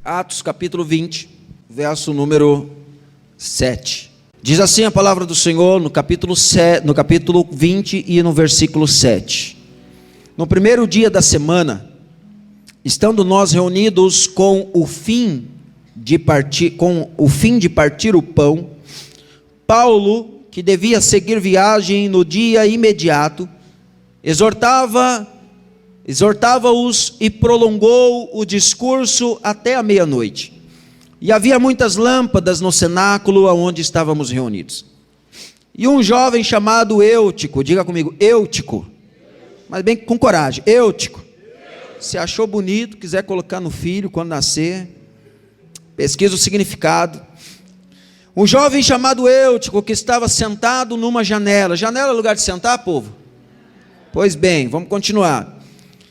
Atos capítulo 20, verso número 7. Diz assim a palavra do Senhor no capítulo 20 e no versículo 7. No primeiro dia da semana, estando nós reunidos com o fim de partir o pão, Paulo, que devia seguir viagem no dia imediato, exortava-os e prolongou o discurso até a meia-noite. E havia muitas lâmpadas no cenáculo onde estávamos reunidos. E um jovem chamado Eutico, diga comigo, Eutico, mas bem com coragem, Eutico, se achou bonito, quiser colocar no filho quando nascer, pesquisa o significado. Um jovem chamado Eutico, que estava sentado numa janela. Janela é lugar de sentar, povo? Pois bem, vamos continuar.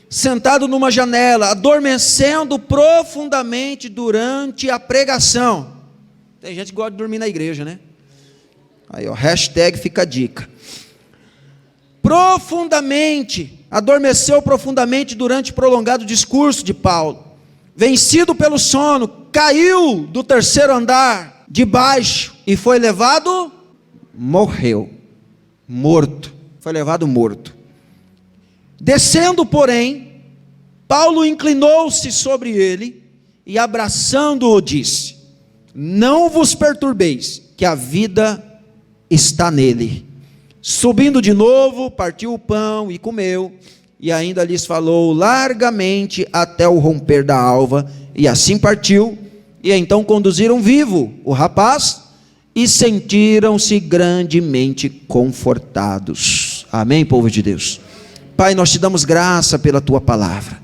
Sentado numa janela, adormecendo profundamente durante a pregação. Tem gente que gosta de dormir na igreja, né? Aí, ó, hashtag fica a dica. Adormeceu profundamente durante o prolongado discurso de Paulo. Vencido pelo sono, caiu do terceiro andar de baixo e foi levado, foi levado morto. Descendo, porém, Paulo inclinou-se sobre ele e abraçando-o disse: não vos perturbeis, que a vida está nele. Subindo de novo, partiu o pão e comeu, e ainda lhes falou largamente até o romper da alva, e assim partiu. E então conduziram vivo o rapaz e sentiram-se grandemente confortados. Amém, povo de Deus? Pai, nós te damos graça pela tua palavra.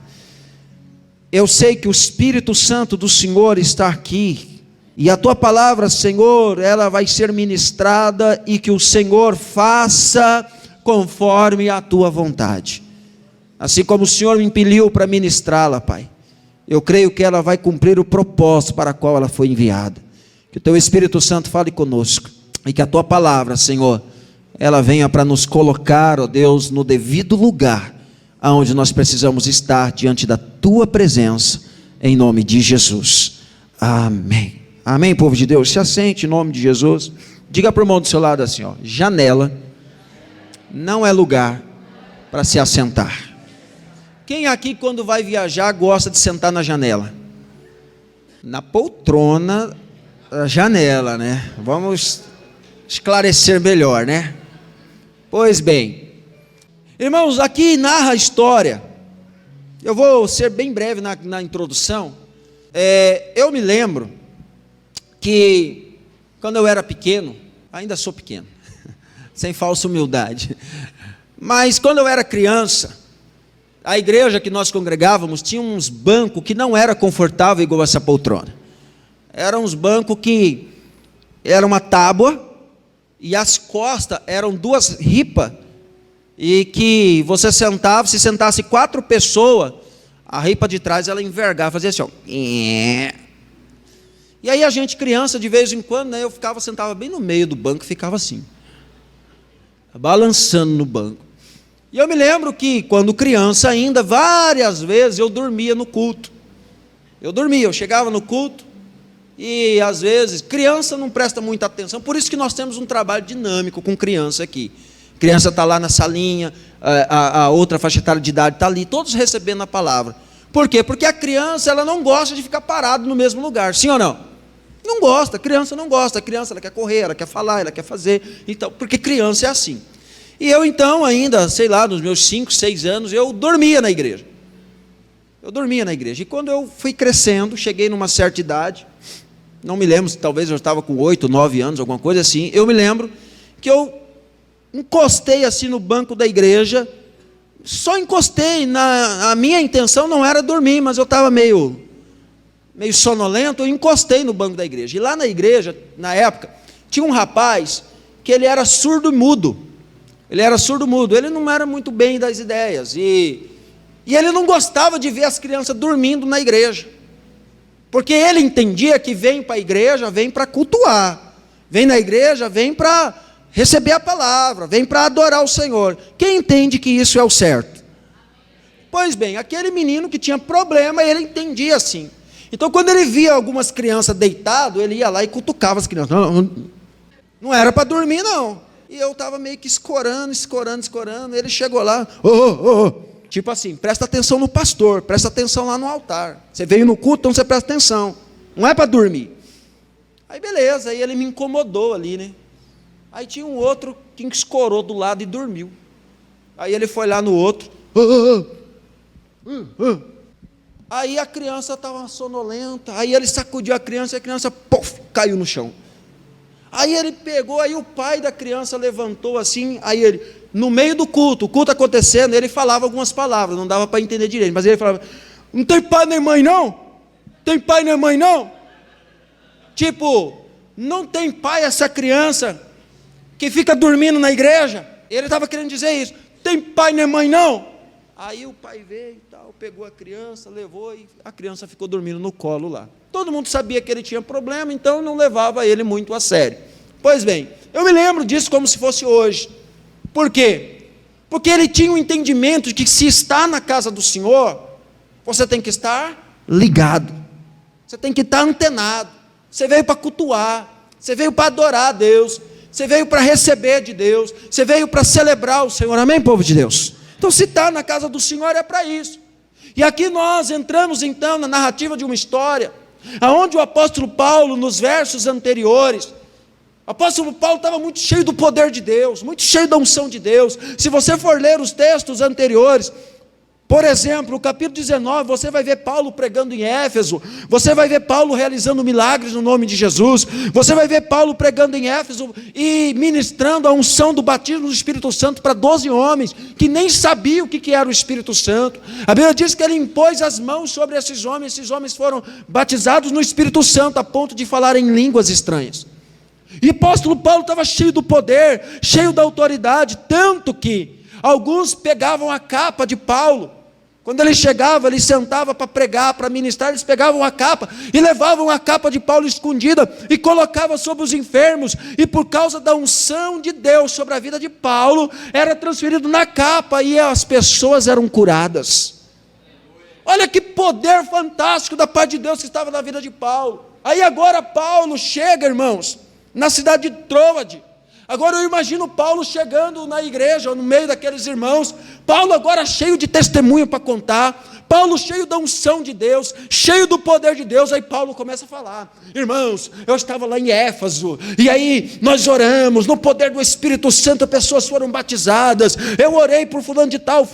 Eu sei que o Espírito Santo do Senhor está aqui, e a tua palavra, Senhor, ela vai ser ministrada, e que o Senhor faça conforme a tua vontade. Assim como o Senhor me impeliu para ministrá-la, Pai, eu creio que ela vai cumprir o propósito para o qual ela foi enviada. Que o teu Espírito Santo fale conosco, e que a tua palavra, Senhor, ela venha para nos colocar, ó Deus, no devido lugar, aonde nós precisamos estar diante da tua presença, em nome de Jesus. Amém. Amém, povo de Deus? Se assente em nome de Jesus. Diga para o irmão do seu lado assim, ó: janela não é lugar para se assentar. Quem aqui, quando vai viajar, gosta de sentar na janela? Na poltrona da janela, né? Vamos esclarecer melhor, né? Pois bem, irmãos, aqui narra a história. Eu vou ser bem breve na introdução. Eu me lembro que quando eu era pequeno, ainda sou pequeno, sem falsa humildade, mas quando eu era criança, a igreja que nós congregávamos tinha uns bancos que não era confortável igual essa poltrona. Eram uns bancos que era uma tábua e as costas eram duas ripas, e que você sentava, se sentasse 4 pessoas, a ripa de trás ela envergava, fazia assim, ó. E aí a gente criança, de vez em quando, né, eu sentava bem no meio do banco e ficava assim, balançando no banco. E eu me lembro que, quando criança ainda, várias vezes eu dormia no culto. Eu chegava no culto, e às vezes, criança não presta muita atenção, por isso que nós temos um trabalho dinâmico com criança aqui. Criança está lá na salinha, a outra faixa etária de idade está ali, todos recebendo a palavra. Por quê? Porque a criança, ela não gosta de ficar parado no mesmo lugar, sim ou não? Não gosta, a criança não gosta, a criança ela quer correr, ela quer falar, ela quer fazer, então, porque criança é assim. E eu então ainda, sei lá, nos meus 5, 6 anos, eu dormia na igreja. E quando eu fui crescendo, cheguei numa certa idade, não me lembro, talvez eu estava com 8, 9 anos, alguma coisa assim, eu me lembro que eu encostei assim no banco da igreja, só encostei, a minha intenção não era dormir, mas eu estava meio sonolento, eu encostei no banco da igreja. E lá na igreja, na época, tinha um rapaz que ele era surdo-mudo. Ele não era muito bem das ideias, e ele não gostava de ver as crianças dormindo na igreja, porque ele entendia que vem para a igreja, vem para cultuar, vem na igreja, vem para receber a palavra, vem para adorar o Senhor. Quem entende que isso é o certo? Pois bem, aquele menino que tinha problema, ele entendia assim. Então, quando ele via algumas crianças deitadas, ele ia lá e cutucava as crianças. Não era para dormir, não. E eu estava meio que escorando. Ele chegou lá, tipo assim, presta atenção no pastor, presta atenção lá no altar. Você veio no culto, então você presta atenção. Não é para dormir. Aí beleza, aí ele me incomodou ali, né? Aí tinha um outro que escorou do lado e dormiu. Aí ele foi lá no outro. Aí a criança estava sonolenta. Aí ele sacudiu a criança e a criança caiu no chão. Aí ele pegou, aí o pai da criança levantou assim. Aí ele, no meio do culto, o culto acontecendo, ele falava algumas palavras, não dava para entender direito, mas ele falava: não tem pai nem mãe não? Tem pai nem mãe não? Tipo, não tem pai essa criança que fica dormindo na igreja? Ele estava querendo dizer isso. Tem pai nem mãe não? Aí o pai veio e tal, pegou a criança, levou e a criança ficou dormindo no colo lá. Todo mundo sabia que ele tinha problema, então não levava ele muito a sério. Pois bem, eu me lembro disso como se fosse hoje. Por quê? Porque ele tinha um entendimento de que se está na casa do Senhor, você tem que estar ligado. Você tem que estar antenado. Você veio para cultuar, você veio para adorar a Deus, você veio para receber de Deus, você veio para celebrar o Senhor, amém, povo de Deus? Então, se está na casa do Senhor, é para isso. E aqui nós entramos, então, na narrativa de uma história, aonde o apóstolo Paulo, nos versos anteriores, o apóstolo Paulo estava muito cheio do poder de Deus, muito cheio da unção de Deus. Se você for ler os textos anteriores, por exemplo, o capítulo 19, você vai ver Paulo pregando em Éfeso, você vai ver Paulo realizando milagres no nome de Jesus, você vai ver Paulo pregando em Éfeso e ministrando a unção do batismo do Espírito Santo para 12 homens, que nem sabiam o que era o Espírito Santo. A Bíblia diz que ele impôs as mãos sobre esses homens foram batizados no Espírito Santo, a ponto de falar em línguas estranhas. E o apóstolo Paulo estava cheio do poder, cheio da autoridade, tanto que alguns pegavam a capa de Paulo. Quando ele chegava, ele sentava para pregar, para ministrar, eles pegavam a capa e levavam a capa de Paulo escondida e colocavam sobre os enfermos, e por causa da unção de Deus sobre a vida de Paulo, era transferido na capa e as pessoas eram curadas. Olha que poder fantástico da parte de Deus que estava na vida de Paulo. Aí agora Paulo chega, irmãos, na cidade de Troade. Agora eu imagino Paulo chegando na igreja, no meio daqueles irmãos, Paulo agora cheio de testemunho para contar, Paulo cheio da unção de Deus, cheio do poder de Deus. Aí Paulo começa a falar: irmãos, eu estava lá em Éfeso, e aí nós oramos, no poder do Espírito Santo, pessoas foram batizadas, eu orei por fulano de tal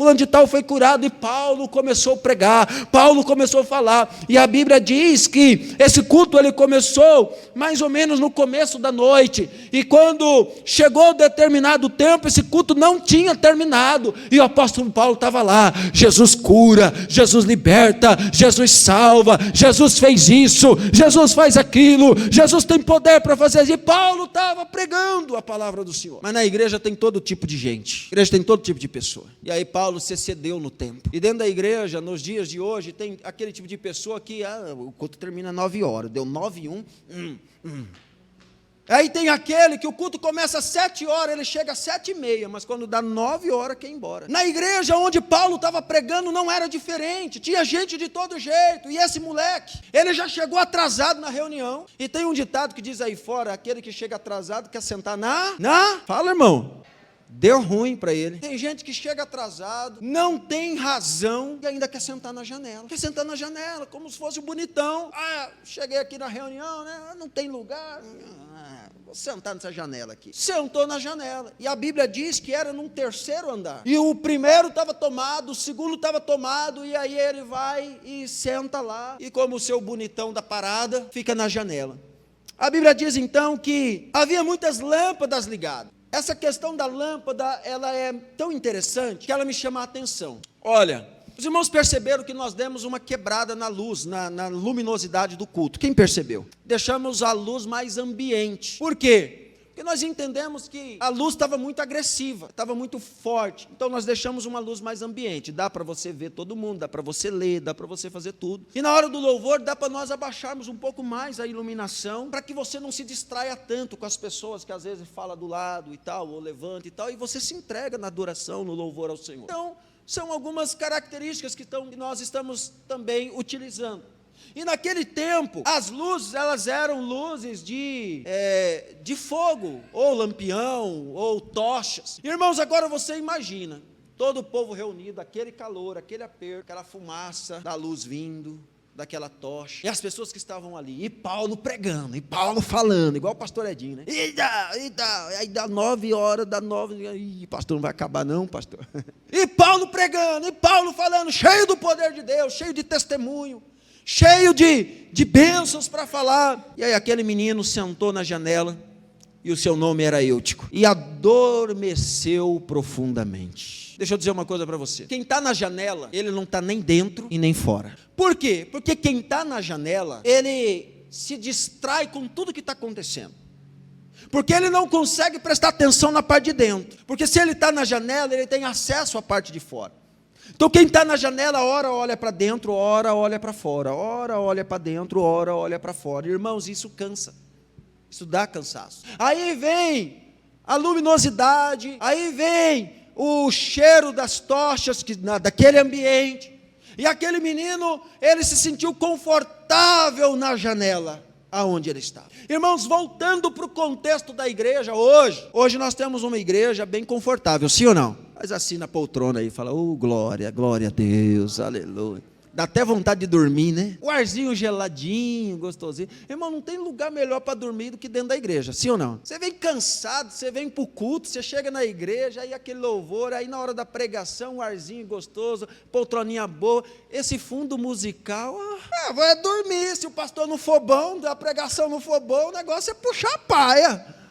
foi curado, e Paulo começou a pregar, Paulo começou a falar, e a Bíblia diz que esse culto ele começou mais ou menos no começo da noite, e quando chegou determinado tempo, esse culto não tinha terminado, e o apóstolo Paulo estava lá: Jesus cura, Jesus liberta, Jesus salva, Jesus fez isso, Jesus faz aquilo, Jesus tem poder para fazer isso. E Paulo estava pregando a palavra do Senhor. Mas na igreja tem todo tipo de gente, a igreja tem todo tipo de pessoa. E aí Paulo se excedeu no tempo. E dentro da igreja, nos dias de hoje, tem aquele tipo de pessoa que o culto termina 9 horas, deu 9h01. Aí tem aquele que o culto começa às 7 horas, ele chega às 7h30, mas quando dá 9 horas quer ir embora. Na igreja onde Paulo estava pregando não era diferente, tinha gente de todo jeito, e esse moleque, ele já chegou atrasado na reunião, e tem um ditado que diz aí fora: aquele que chega atrasado quer sentar fala, irmão. Deu ruim para ele. Tem gente que chega atrasado, não tem razão e ainda quer sentar na janela. Quer sentar na janela, como se fosse o bonitão. Cheguei aqui na reunião, né? Não tem lugar. Vou sentar nessa janela aqui. Sentou na janela. E a Bíblia diz que era num 3º andar. E o primeiro estava tomado, o segundo estava tomado, e aí ele vai e senta lá. E como o seu bonitão da parada, fica na janela. A Bíblia diz então que havia muitas lâmpadas ligadas. Essa questão da lâmpada, ela é tão interessante que ela me chama a atenção. Olha, os irmãos perceberam que nós demos uma quebrada na luz, na luminosidade do culto. Quem percebeu? Deixamos a luz mais ambiente. Por quê? Porque nós entendemos que a luz estava muito agressiva, estava muito forte. Então nós deixamos uma luz mais ambiente. Dá para você ver todo mundo, dá para você ler, dá para você fazer tudo. E na hora do louvor dá para nós abaixarmos um pouco mais a iluminação, para que você não se distraia tanto com as pessoas que às vezes falam do lado e tal, ou levanta e tal, e você se entrega na adoração, no louvor ao Senhor. Então, são algumas características que nós estamos também utilizando. E naquele tempo, as luzes, elas eram luzes de fogo, ou lampião, ou tochas. Irmãos, agora você imagina, todo o povo reunido, aquele calor, aquele aperto, aquela fumaça da luz vindo, daquela tocha, e as pessoas que estavam ali, e Paulo pregando, e Paulo falando, igual o pastor Edinho, né? Aí dá 9 horas, ih, pastor, não vai acabar não, pastor. E Paulo pregando, e Paulo falando, cheio do poder de Deus, cheio de testemunho, cheio de bênçãos para falar. E aí aquele menino sentou na janela, e o seu nome era Eutico, e adormeceu profundamente. Deixa eu dizer uma coisa para você, quem está na janela, ele não está nem dentro e nem fora. Por quê? Porque quem está na janela, ele se distrai com tudo que está acontecendo, porque ele não consegue prestar atenção na parte de dentro, porque se ele está na janela, ele tem acesso à parte de fora. Então quem está na janela, ora olha para dentro, ora olha para fora, ora olha para dentro, ora olha para fora. Irmãos, isso cansa, isso dá cansaço. Aí vem a luminosidade, aí vem o cheiro das tochas daquele ambiente, e aquele menino, ele se sentiu confortável na janela, aonde ele estava. Irmãos, voltando para o contexto da igreja, hoje nós temos uma igreja bem confortável, sim ou não? Mas assim na poltrona aí, fala, glória, glória a Deus, aleluia. Dá até vontade de dormir, né? O arzinho geladinho, gostosinho. Irmão, não tem lugar melhor para dormir do que dentro da igreja, sim ou não? Você vem cansado, você vem para o culto, você chega na igreja, aí aquele louvor, aí na hora da pregação, um arzinho gostoso, poltroninha boa, esse fundo musical, vai dormir. Se o pastor não for bom, a pregação não for boa, o negócio é puxar a paia.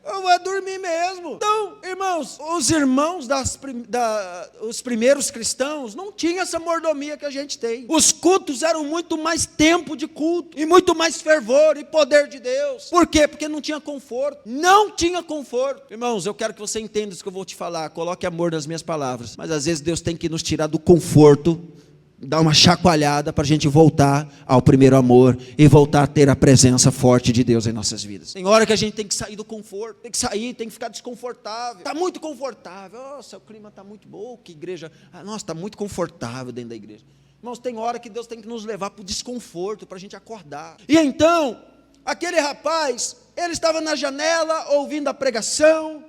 Eu vou dormir mesmo. Então, irmãos, os irmãos os primeiros cristãos não tinham essa mordomia que a gente tem. Os cultos eram muito mais tempo de culto, e muito mais fervor e poder de Deus. Por quê? Porque não tinha conforto. Não tinha conforto. Irmãos, eu quero que você entenda isso que eu vou te falar. Coloque amor nas minhas palavras. Mas às vezes Deus tem que nos tirar do conforto, dar uma chacoalhada para a gente voltar ao primeiro amor e voltar a ter a presença forte de Deus em nossas vidas. Tem hora que a gente tem que sair do conforto, tem que ficar desconfortável. Está muito confortável, nossa, o clima está muito bom, que igreja, nossa, está muito confortável dentro da igreja. Irmãos, tem hora que Deus tem que nos levar para o desconforto, para a gente acordar. E então, aquele rapaz, ele estava na janela, ouvindo a pregação,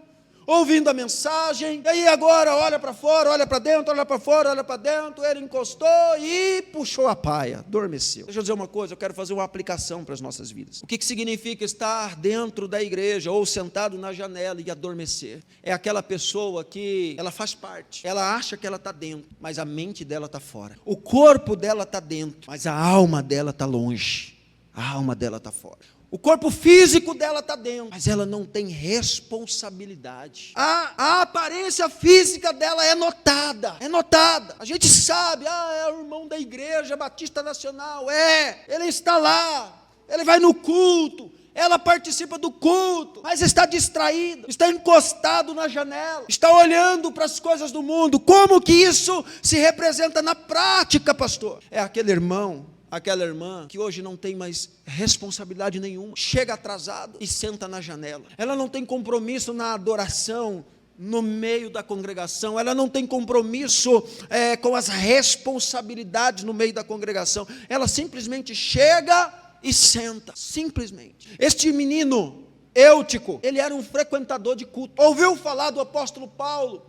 ouvindo a mensagem, e aí agora olha para fora, olha para dentro, olha para fora, olha para dentro, ele encostou e puxou a paia, adormeceu. Deixa eu dizer uma coisa, eu quero fazer uma aplicação para as nossas vidas. O que significa estar dentro da igreja, ou sentado na janela e adormecer? É aquela pessoa que, ela faz parte, ela acha que ela está dentro, mas a mente dela está fora. O corpo dela está dentro, mas a alma dela está longe, a alma dela está fora. O corpo físico dela está dentro, mas ela não tem responsabilidade. A aparência física dela é notada, A gente sabe, é o irmão da igreja Batista Nacional, ele está lá, ele vai no culto, ela participa do culto, mas está distraída, está encostado na janela, está olhando para as coisas do mundo. Como que isso se representa na prática, pastor? É aquele irmão, aquela irmã que hoje não tem mais responsabilidade nenhuma, chega atrasada e senta na janela. Ela não tem compromisso na adoração, no meio da congregação, ela não tem compromisso com as responsabilidades no meio da congregação, ela simplesmente chega e senta, simplesmente. Este menino, Eutico, ele era um frequentador de culto, ouviu falar do apóstolo Paulo,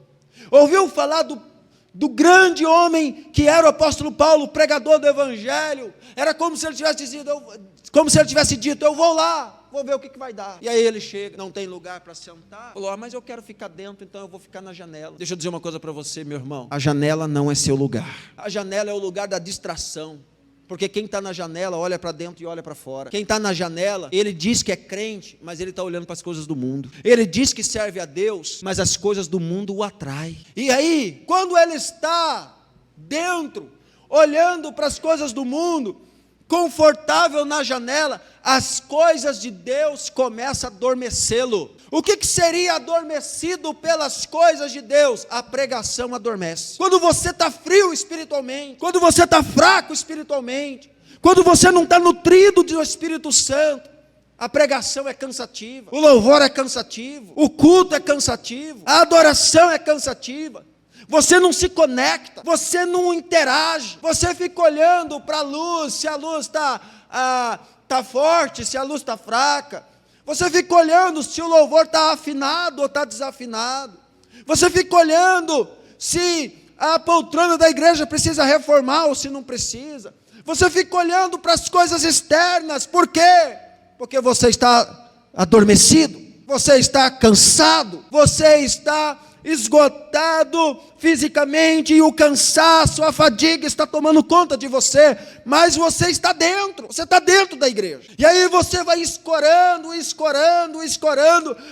ouviu falar do grande homem que era o apóstolo Paulo, pregador do evangelho. Era como se ele tivesse dito, eu vou lá, vou ver o que vai dar. E aí ele chega, não tem lugar para sentar, falou, mas eu quero ficar dentro, então eu vou ficar na janela. Deixa eu dizer uma coisa para você, meu irmão, a janela não é seu lugar, a janela é o lugar da distração. Porque quem está na janela olha para dentro e olha para fora. Quem está na janela, ele diz que é crente, mas ele está olhando para as coisas do mundo. Ele diz que serve a Deus, mas as coisas do mundo o atraem. E aí, quando ele está dentro, olhando para as coisas do mundo, confortável na janela, as coisas de Deus começam a adormecê-lo. O que seria adormecido pelas coisas de Deus? A pregação adormece. Quando você está frio espiritualmente, quando você está fraco espiritualmente, quando você não está nutrido do Espírito Santo, a pregação é cansativa, o louvor é cansativo, o culto é cansativo, a adoração é cansativa. Você não se conecta, você não interage, você fica olhando para a luz, se a luz está forte, se a luz está fraca. Você fica olhando se o louvor está afinado ou está desafinado. Você fica olhando se a poltrona da igreja precisa reformar ou se não precisa. Você fica olhando para as coisas externas. Por quê? Porque você está adormecido, você está cansado, você está esgotado fisicamente, e o cansaço, a fadiga está tomando conta de você, mas você está dentro da igreja, e aí você vai escorando,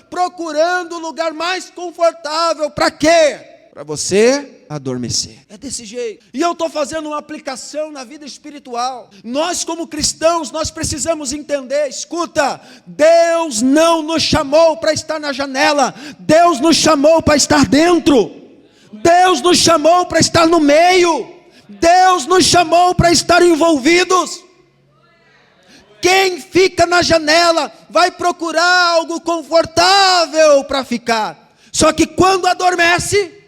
procurando o lugar mais confortável. Para quê? Para você adormecer. É desse jeito. E eu estou fazendo uma aplicação na vida espiritual. Nós, como cristãos, nós precisamos entender. Escuta, Deus não nos chamou para estar na janela. Deus nos chamou para estar dentro. Deus nos chamou para estar no meio. Deus nos chamou para estar envolvidos. Quem fica na janela vai procurar algo confortável para ficar. Só que quando adormece,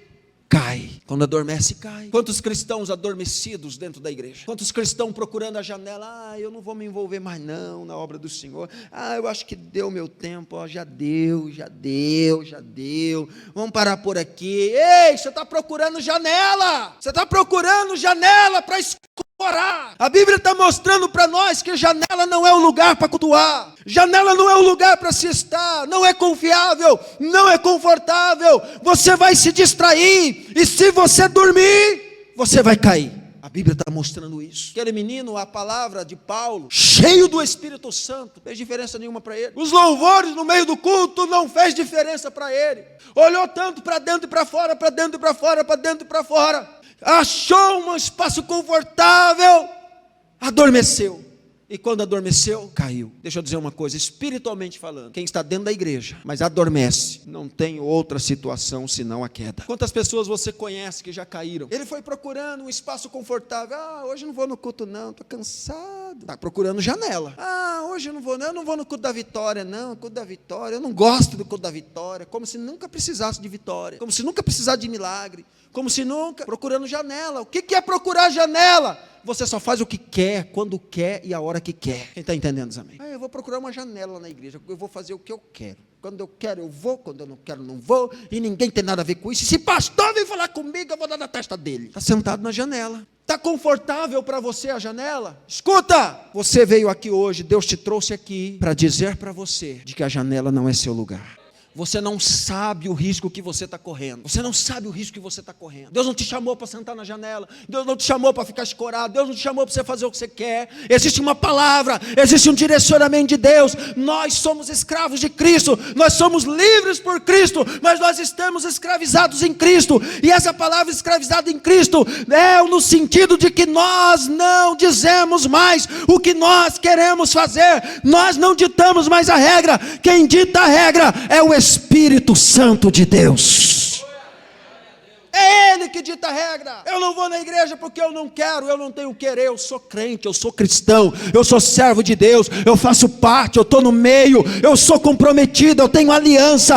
cai. Quando adormece, cai. Quantos cristãos adormecidos dentro da igreja? Quantos cristãos procurando a janela? Eu não vou me envolver mais não na obra do Senhor. Eu acho que deu meu tempo. Já deu. Vamos parar por aqui. Ei, você está procurando janela. Você está procurando janela para escorar. A Bíblia está mostrando para nós que janela não é o lugar para cultuar. Janela não é o lugar para se estar. Não é confiável, não é confortável. Você vai se distrair. E se você dormir, você vai cair. A Bíblia está mostrando isso. Aquele menino, a palavra de Paulo, cheio do Espírito Santo, não fez diferença nenhuma para ele. Os louvores no meio do culto não fez diferença para ele. Olhou tanto para dentro e para fora, para dentro e para fora, para dentro e para fora. Achou um espaço confortável, adormeceu. E quando adormeceu, caiu. Deixa eu dizer uma coisa, espiritualmente falando, quem está dentro da igreja, mas adormece, não tem outra situação senão a queda. Quantas pessoas você conhece que já caíram? Ele foi procurando um espaço confortável. Hoje eu não vou no culto não, estou cansado. Está procurando janela. Hoje eu não vou no culto da vitória não, culto da vitória, eu não gosto do culto da vitória, como se nunca precisasse de vitória, como se nunca precisasse de milagre, como se nunca, procurando janela. O que é procurar janela? Você só faz o que quer, quando quer e a hora que quer. Quem está entendendo, amém? Eu vou procurar uma janela na igreja, eu vou fazer o que eu quero. Quando eu quero eu vou, quando eu não quero não vou, e ninguém tem nada a ver com isso. E se pastor vem falar comigo, eu vou dar na testa dele. Está sentado na janela. Está confortável para você a janela? Escuta, você veio aqui hoje, Deus te trouxe aqui para dizer para você de que a janela não é seu lugar. Você não sabe o risco que você está correndo. Você não sabe o risco que você está correndo. Deus não te chamou para sentar na janela. Deus não te chamou para ficar escorado. Deus não te chamou para você fazer o que você quer. Existe uma palavra, existe um direcionamento de Deus. Nós somos escravos de Cristo. Nós somos livres por Cristo, mas nós estamos escravizados em Cristo. E essa palavra escravizado em Cristo é no sentido de que nós não dizemos mais o que nós queremos fazer. Nós não ditamos mais a regra. Quem dita a regra é o Espírito Santo de Deus. É Ele que dita a regra. Eu não vou na igreja porque eu não quero, eu não tenho querer. Eu sou crente, eu sou cristão, eu sou servo de Deus, eu faço parte, eu estou no meio, eu sou comprometido, eu tenho aliança,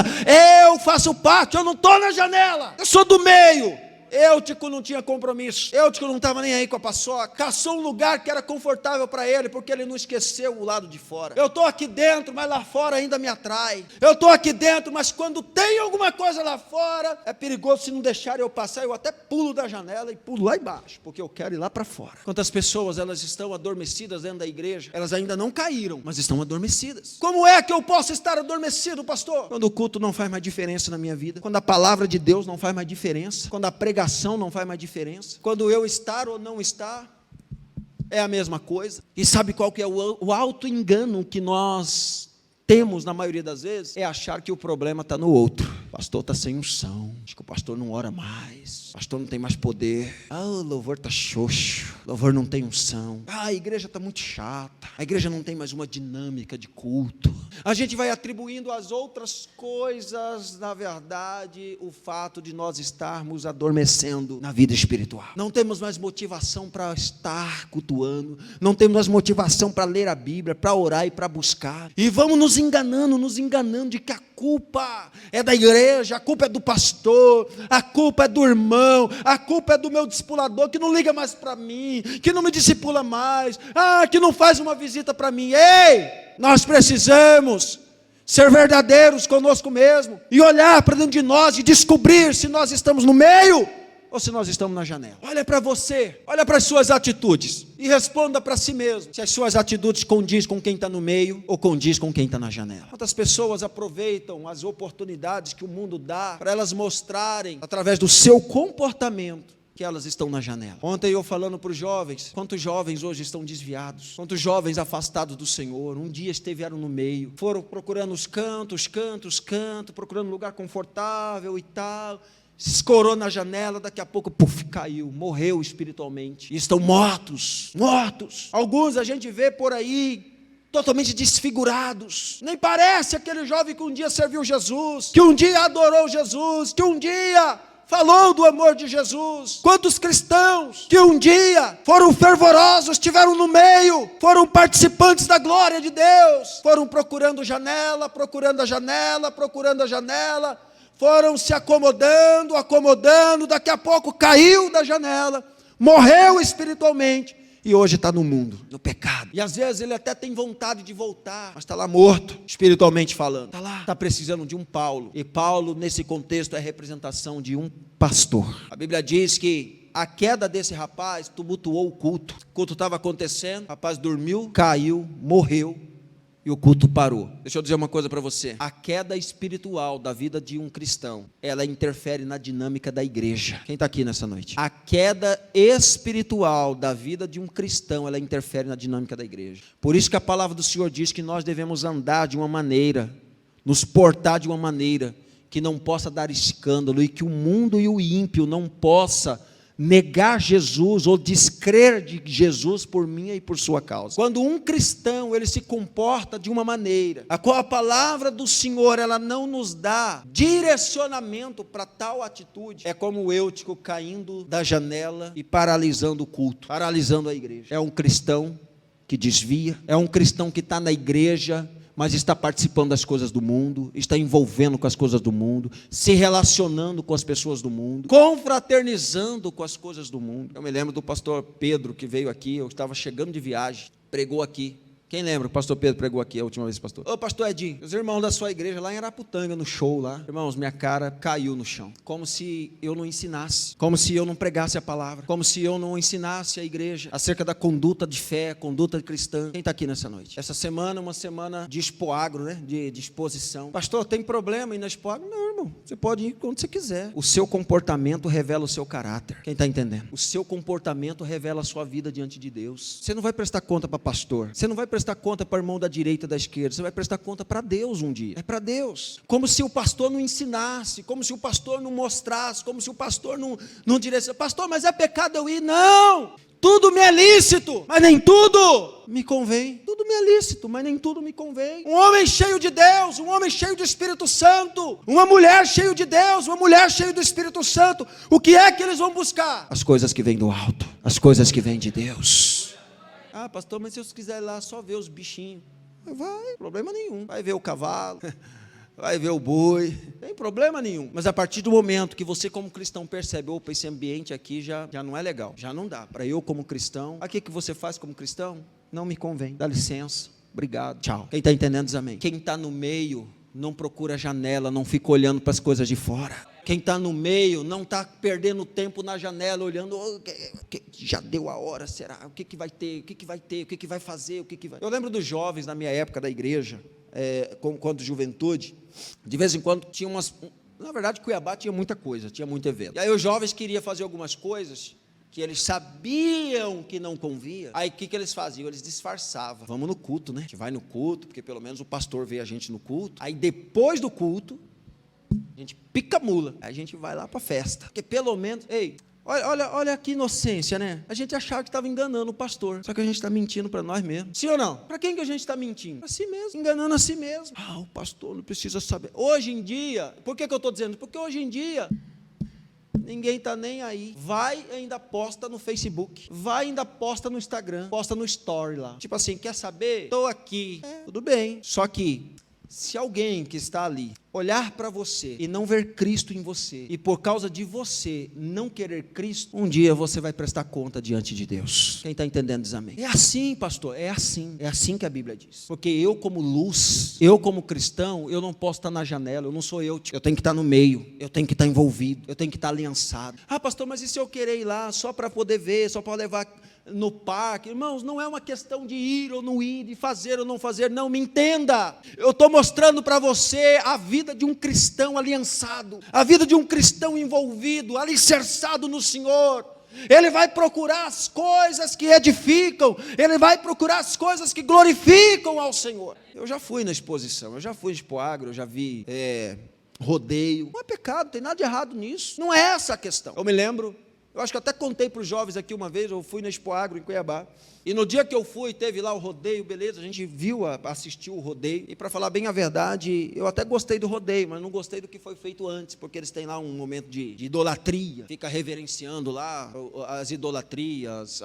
eu faço parte, eu não estou na janela, eu sou do meio. Eutico não tinha compromisso, Eutico não estava nem aí com a paçoca, caçou um lugar que era confortável para ele, porque ele não esqueceu o lado de fora. Eu estou aqui dentro, mas lá fora ainda me atrai. Eu estou aqui dentro, mas quando tem alguma coisa lá fora, é perigoso. Se não deixarem eu passar, eu até pulo da janela e pulo lá embaixo, porque eu quero ir lá para fora. Quantas pessoas elas estão adormecidas dentro da igreja? Elas ainda não caíram, mas estão adormecidas. Como é que eu posso estar adormecido, pastor? Quando o culto não faz mais diferença na minha vida, quando a palavra de Deus não faz mais diferença, quando a pregação não faz mais diferença, quando eu estar ou não estar é a mesma coisa. E sabe qual que é o auto-engano que nós temos na maioria das vezes? É achar que o problema está no outro. O pastor está sem unção, acho que o pastor não ora mais, o pastor não tem mais poder, o louvor está xoxo, o louvor não tem unção, a igreja está muito chata, a igreja não tem mais uma dinâmica de culto. A gente vai atribuindo às outras coisas, na verdade, o fato de nós estarmos adormecendo na vida espiritual. Não temos mais motivação para estar cultuando, não temos mais motivação para ler a Bíblia, para orar e para buscar. E vamos nos enganando de que a culpa é da igreja, a culpa é do pastor, a culpa é do irmão, a culpa é do meu discipulador que não liga mais para mim, que não me discipula mais, que não faz uma visita para mim. Ei! Nós precisamos ser verdadeiros conosco mesmo e olhar para dentro de nós e descobrir se nós estamos no meio ou se nós estamos na janela. Olha para você, olha para as suas atitudes e responda para si mesmo se as suas atitudes condiz com quem está no meio ou condiz com quem está na janela. Quantas pessoas aproveitam as oportunidades que o mundo dá para elas mostrarem através do seu comportamento que elas estão na janela. Ontem eu falando para os jovens, quantos jovens hoje estão desviados, quantos jovens afastados do Senhor, um dia estiveram no meio, foram procurando os cantos, procurando um lugar confortável e tal, se escorou na janela, daqui a pouco, caiu, morreu espiritualmente, e estão mortos. Alguns a gente vê por aí, totalmente desfigurados, nem parece aquele jovem que um dia serviu Jesus, que um dia adorou Jesus, que um dia falou do amor de Jesus. Quantos cristãos que um dia foram fervorosos, estiveram no meio, foram participantes da glória de Deus, foram procurando a janela, foram se acomodando, daqui a pouco caiu da janela, morreu espiritualmente, e hoje está no mundo, no pecado. E às vezes ele até tem vontade de voltar, mas está lá morto, espiritualmente falando. Está lá, está precisando de um Paulo. E Paulo, nesse contexto, é representação de um pastor. A Bíblia diz que a queda desse rapaz tumultuou o culto. O culto estava acontecendo, o rapaz dormiu, caiu, morreu. E o culto parou. Deixa eu dizer uma coisa para você. A queda espiritual da vida de um cristão, ela interfere na dinâmica da igreja. Quem está aqui nessa noite? A queda espiritual da vida de um cristão, ela interfere na dinâmica da igreja. Por isso que a palavra do Senhor diz que nós devemos andar de uma maneira, nos portar de uma maneira que não possa dar escândalo e que o mundo e o ímpio não possa negar Jesus ou descrer de Jesus por minha e por sua causa. Quando um cristão, ele se comporta de uma maneira, a qual a palavra do Senhor, ela não nos dá direcionamento para tal atitude, é como o Eutico caindo da janela e paralisando o culto, paralisando a igreja. É um cristão que desvia, é um cristão que está na igreja, mas está participando das coisas do mundo, está envolvendo com as coisas do mundo, se relacionando com as pessoas do mundo, confraternizando com as coisas do mundo. Eu me lembro do pastor Pedro, que veio aqui, eu estava chegando de viagem, pregou aqui. Quem lembra? O pastor Pedro pregou aqui a última vez, pastor. Ô, pastor Edinho, os irmãos da sua igreja lá em Araputanga, no show lá. Irmãos, minha cara caiu no chão. Como se eu não ensinasse. Como se eu não pregasse a palavra. Como se eu não ensinasse a igreja acerca da conduta de fé, conduta cristã. Quem está aqui nessa noite? Essa semana, uma semana de expoagro, né? De exposição. Pastor, tem problema ir na expoagro? Não, irmão. Você pode ir quando você quiser. O seu comportamento revela o seu caráter. Quem está entendendo? O seu comportamento revela a sua vida diante de Deus. Você não vai prestar conta para pastor. Você não vai prestar conta para o irmão da direita e da esquerda, você vai prestar conta para Deus um dia, é para Deus, como se o pastor não ensinasse, como se o pastor não mostrasse, como se o pastor não direcionasse, pastor, mas é pecado eu ir? Não, tudo me é lícito, mas nem tudo me convém, tudo me é lícito, mas nem tudo me convém. Um homem cheio de Deus, um homem cheio do Espírito Santo, uma mulher cheia de Deus, uma mulher cheia do Espírito Santo, o que é que eles vão buscar? As coisas que vêm do alto, as coisas que vêm de Deus. Ah, pastor, mas se eu quiser ir lá só ver os bichinhos, vai, problema nenhum. Vai ver o cavalo, vai ver o boi, tem problema nenhum. Mas a partir do momento que você como cristão percebe, opa, esse ambiente aqui já não é legal, já não dá. Para eu como cristão, o que você faz como cristão? Não me convém, dá licença, obrigado, tchau. Quem está entendendo diz amém. Quem está no meio, não procura janela, não fica olhando para as coisas de fora. Quem está no meio não está perdendo tempo na janela, olhando, já deu a hora, será? O que vai ter? O que vai ter? O que vai fazer? Eu lembro dos jovens na minha época da igreja, quando juventude, de vez em quando tinha umas... Na verdade, Cuiabá tinha muita coisa, tinha muito evento. E aí os jovens queriam fazer algumas coisas que eles sabiam que não convia. Aí o que eles faziam? Eles disfarçavam. Vamos no culto, né? A gente vai no culto, porque pelo menos o pastor vê a gente no culto. Aí depois do culto, a gente pica a mula, aí a gente vai lá para a festa, porque pelo menos, Olha que inocência, né? A gente achava que estava enganando o pastor, só que a gente está mentindo para nós mesmos. Sim ou não? Para quem que a gente está mentindo? Para si mesmo, enganando a si mesmo. O pastor não precisa saber. Hoje em dia, por que eu estou dizendo? Porque hoje em dia ninguém está nem aí. Vai e ainda posta no Facebook. Vai e ainda posta no Instagram. Posta no story lá. Tipo assim, quer saber? Estou aqui. Tudo bem. Só que se alguém que está ali olhar para você e não ver Cristo em você, e por causa de você não querer Cristo, um dia você vai prestar conta diante de Deus. Quem está entendendo diz amém. É assim, pastor, é assim que a Bíblia diz. Porque eu como luz, eu como cristão, eu não posso estar na janela, eu não sou eu tenho que estar no meio, eu tenho que estar envolvido, eu tenho que estar aliançado. Pastor, mas e se eu querer ir lá só para poder ver, só para levar no parque? Irmãos, não é uma questão de ir ou não ir, de fazer ou não fazer, não, me entenda. Eu estou mostrando para você a vida de um cristão aliançado, a vida de um cristão envolvido, alicerçado no Senhor. Ele vai procurar as coisas que edificam, ele vai procurar as coisas que glorificam ao Senhor. Eu já fui na exposição, eu já fui em Expo Agro, eu já vi rodeio. Não é pecado, não tem nada de errado nisso, não é essa a questão. Eu me lembro, eu acho que até contei para os jovens aqui uma vez, eu fui na Expo Agro em Cuiabá, e no dia que eu fui, teve lá o rodeio, beleza, a gente assistiu o rodeio, e para falar bem a verdade, eu até gostei do rodeio, mas não gostei do que foi feito antes, porque eles têm lá um momento de idolatria, fica reverenciando lá as idolatrias,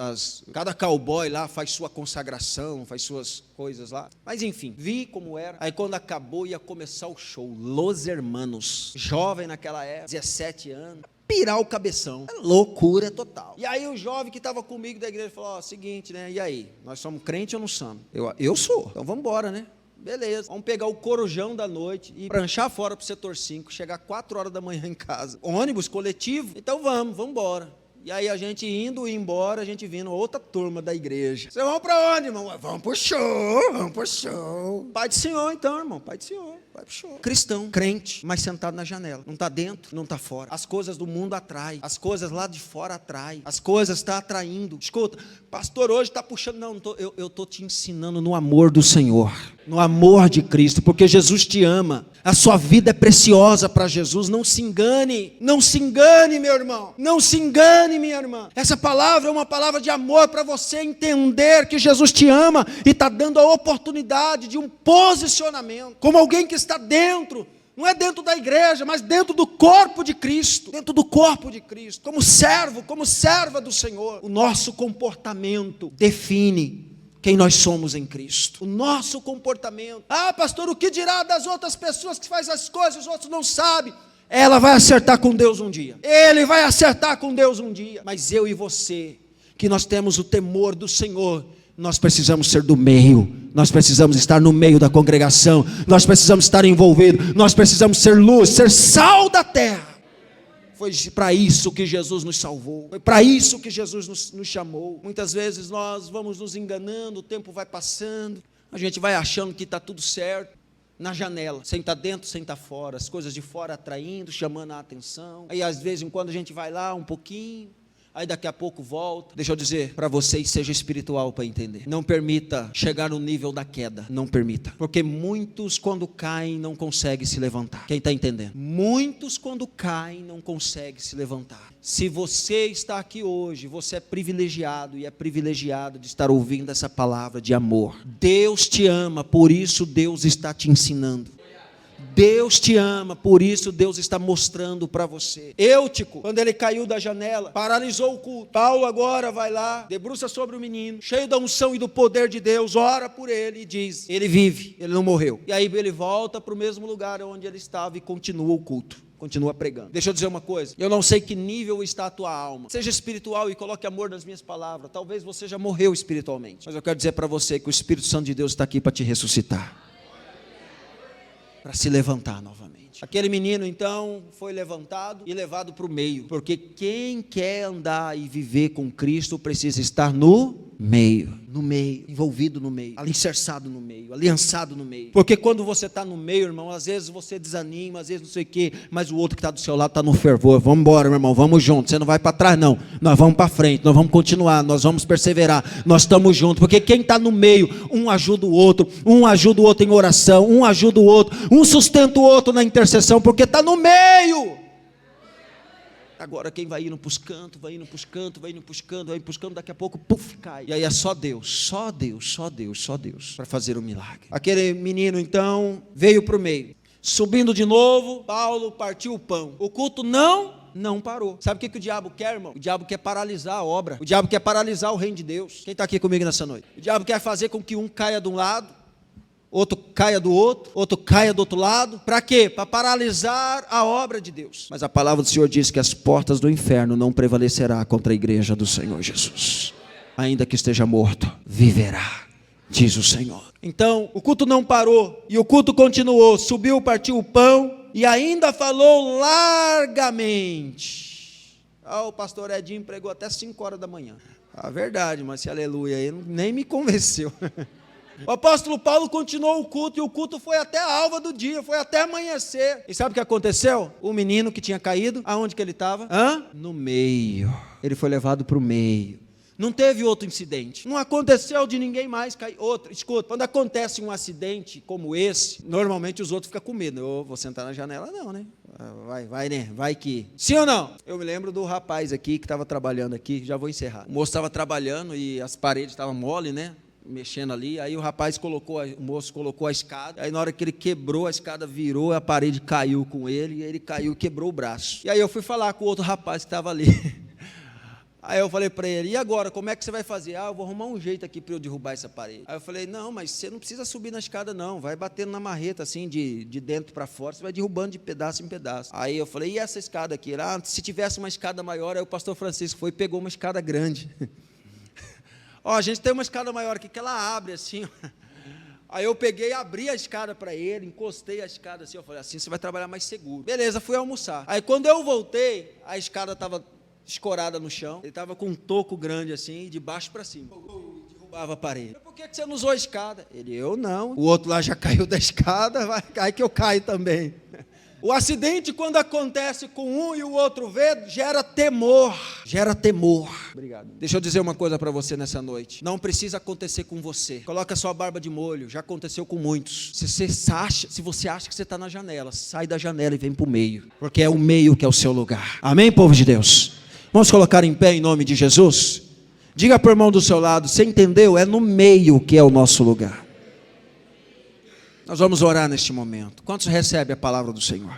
cada cowboy lá faz sua consagração, faz suas coisas lá, mas enfim, vi como era. Aí quando acabou ia começar o show, Los Hermanos, jovem naquela época, 17 anos, pirar o cabeção, loucura total. E aí o jovem que estava comigo da igreja falou, seguinte, né, e aí, nós somos crente ou não somos? Eu sou, então vamos embora, né? Beleza, vamos pegar o corujão da noite e pranchar fora para o setor 5, chegar 4 horas da manhã em casa, ônibus coletivo, então vamos embora. E aí a gente indo e embora, a gente vindo outra turma da igreja. Vocês vão para onde, irmão? Vamos pro show. Pai do Senhor então, irmão, pai do Senhor. Vai pro show. Cristão, crente, mas sentado na janela. Não está dentro, não está fora. As coisas do mundo atraem. As coisas lá de fora atraem. As coisas estão atraindo. Escuta, pastor, hoje está puxando. Não, eu estou te ensinando no amor do Senhor. No amor de Cristo, porque Jesus te ama. A sua vida é preciosa para Jesus. Não se engane. Não se engane, meu irmão. Não se engane, minha irmã. Essa palavra é uma palavra de amor para você entender que Jesus te ama e está dando a oportunidade de um posicionamento. Como alguém que está dentro, não é dentro da igreja, mas dentro do corpo de Cristo, dentro do corpo de Cristo, como servo, como serva do Senhor. O nosso comportamento define quem nós somos em Cristo. O nosso comportamento. Pastor, o que dirá das outras pessoas que fazem as coisas, os outros não sabem? Ela vai acertar com Deus um dia. Ele vai acertar com Deus um dia. Mas eu e você, que nós temos o temor do Senhor, nós precisamos ser do meio, nós precisamos estar no meio da congregação, nós precisamos estar envolvidos, nós precisamos ser luz, ser sal da terra. Foi para isso que Jesus nos salvou, foi para isso que Jesus nos chamou. Muitas vezes nós vamos nos enganando, o tempo vai passando, a gente vai achando que está tudo certo, na janela, sem estar dentro, sem estar fora, as coisas de fora atraindo, chamando a atenção. Aí às vezes, quando a gente vai lá um pouquinho, aí daqui a pouco volta. Deixa eu dizer para vocês, seja espiritual para entender. Não permita chegar no nível da queda, não permita. Porque muitos quando caem não conseguem se levantar. Quem está entendendo? Muitos quando caem não conseguem se levantar. Se você está aqui hoje, você é privilegiado e é privilegiado de estar ouvindo essa palavra de amor. Deus te ama, por isso Deus está te ensinando. Deus te ama, por isso Deus está mostrando para você. Eutico, quando ele caiu da janela, paralisou o culto. Paulo agora vai lá, debruça sobre o menino, cheio da unção e do poder de Deus, ora por ele e diz, ele vive, ele não morreu. E aí ele volta para o mesmo lugar onde ele estava e continua o culto. Continua pregando. Deixa eu dizer uma coisa, eu não sei que nível está a tua alma. Seja espiritual e coloque amor nas minhas palavras. Talvez você já morreu espiritualmente, mas eu quero dizer para você que o Espírito Santo de Deus está aqui para te ressuscitar, para se levantar novamente. Aquele menino então foi levantado e levado para o meio, porque quem quer andar e viver com Cristo precisa estar no meio, envolvido no meio, alicerçado no meio, aliançado no meio. Porque quando você está no meio, irmão, às vezes você desanima, às vezes não sei o quê, mas o outro que está do seu lado está no fervor. Vamos embora, meu irmão, vamos juntos. Você não vai para trás não, nós vamos para frente, nós vamos continuar, nós vamos perseverar, nós estamos juntos. Porque quem está no meio, um ajuda o outro em oração, um ajuda o outro, um sustenta o outro na intercessão, porque está no meio. agora quem vai indo para os cantos, vai indo para os cantos, vai indo para os cantos, vai indo para os cantos, daqui a pouco, puf, cai. E aí é só Deus para fazer o milagre. Aquele menino então veio para o meio. Subindo de novo, Paulo partiu o pão. O culto não parou. Sabe o que o diabo quer, irmão? O diabo quer paralisar a obra. O diabo quer paralisar o reino de Deus. Quem está aqui comigo nessa noite? O diabo quer fazer com que um caia de um lado, outro caia do outro caia do outro lado. Para quê? Para paralisar a obra de Deus. Mas a palavra do Senhor diz que as portas do inferno não prevalecerá contra a igreja do Senhor Jesus. Ainda que esteja morto, viverá, diz o Senhor. Então, o culto não parou, e o culto continuou, subiu, partiu o pão, e ainda falou largamente. O pastor Edinho pregou até 5 horas da manhã. A verdade, mas esse aleluia aí nem me convenceu. O apóstolo Paulo continuou o culto, e o culto foi até a alva do dia, foi até amanhecer. E sabe o que aconteceu? O menino que tinha caído, aonde que ele estava? No meio. Ele foi levado para o meio. Não teve outro incidente. Não aconteceu de ninguém mais cair. Escuta, quando acontece um acidente como esse, normalmente os outros ficam com medo. Eu vou sentar na janela, não, né? Vai, né? Vai que... Sim ou não? Eu me lembro do rapaz aqui que estava trabalhando aqui, já vou encerrar. O moço estava trabalhando e as paredes estavam mole, né? Mexendo ali, aí o moço colocou a escada, aí na hora que ele quebrou, a escada virou, a parede caiu com ele, e ele caiu e quebrou o braço. E aí eu fui falar com o outro rapaz que estava ali. Aí eu falei para ele, e agora, como é que você vai fazer? Eu vou arrumar um jeito aqui para eu derrubar essa parede. Aí eu falei, não, mas você não precisa subir na escada não, vai batendo na marreta assim, de dentro para fora, você vai derrubando de pedaço em pedaço. Aí eu falei, e essa escada aqui? Se tivesse uma escada maior, aí o pastor Francisco foi e pegou uma escada grande. A gente tem uma escada maior aqui, que ela abre assim, Aí eu peguei, abri a escada para ele, encostei a escada assim, eu falei, assim você vai trabalhar mais seguro. Beleza, fui almoçar. Aí quando eu voltei, a escada estava escorada no chão, ele estava com um toco grande assim, de baixo para cima, derrubava a parede. Por que você não usou a escada? Ele, eu não. O outro lá já caiu da escada, vai cair que eu caio também. O acidente, quando acontece com um e o outro vê, gera temor. Obrigado. Deixa eu dizer uma coisa para você nessa noite. Não precisa acontecer com você. Coloca a sua barba de molho. Já aconteceu com muitos. Se você acha que você está na janela, sai da janela e vem para o meio. Porque é o meio que é o seu lugar. Amém, povo de Deus? Vamos colocar em pé em nome de Jesus? Diga para o irmão do seu lado, você entendeu? É no meio que é o nosso lugar. Nós vamos orar neste momento. Quantos recebem a palavra do Senhor?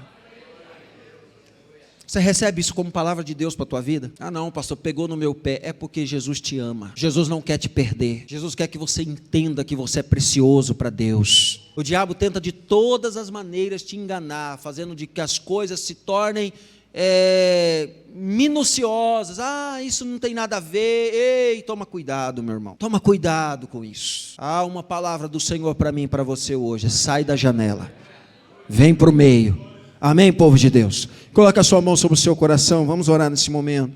Você recebe isso como palavra de Deus para a tua vida? Não, pastor, pegou no meu pé. É porque Jesus te ama. Jesus não quer te perder. Jesus quer que você entenda que você é precioso para Deus. O diabo tenta de todas as maneiras te enganar, fazendo de que as coisas se tornem minuciosas. Isso não tem nada a ver. Ei, toma cuidado, meu irmão. Toma cuidado com isso. Uma palavra do Senhor para mim e para você hoje. Sai da janela. Vem para o meio. Amém, povo de Deus? Coloca a sua mão sobre o seu coração. Vamos orar nesse momento.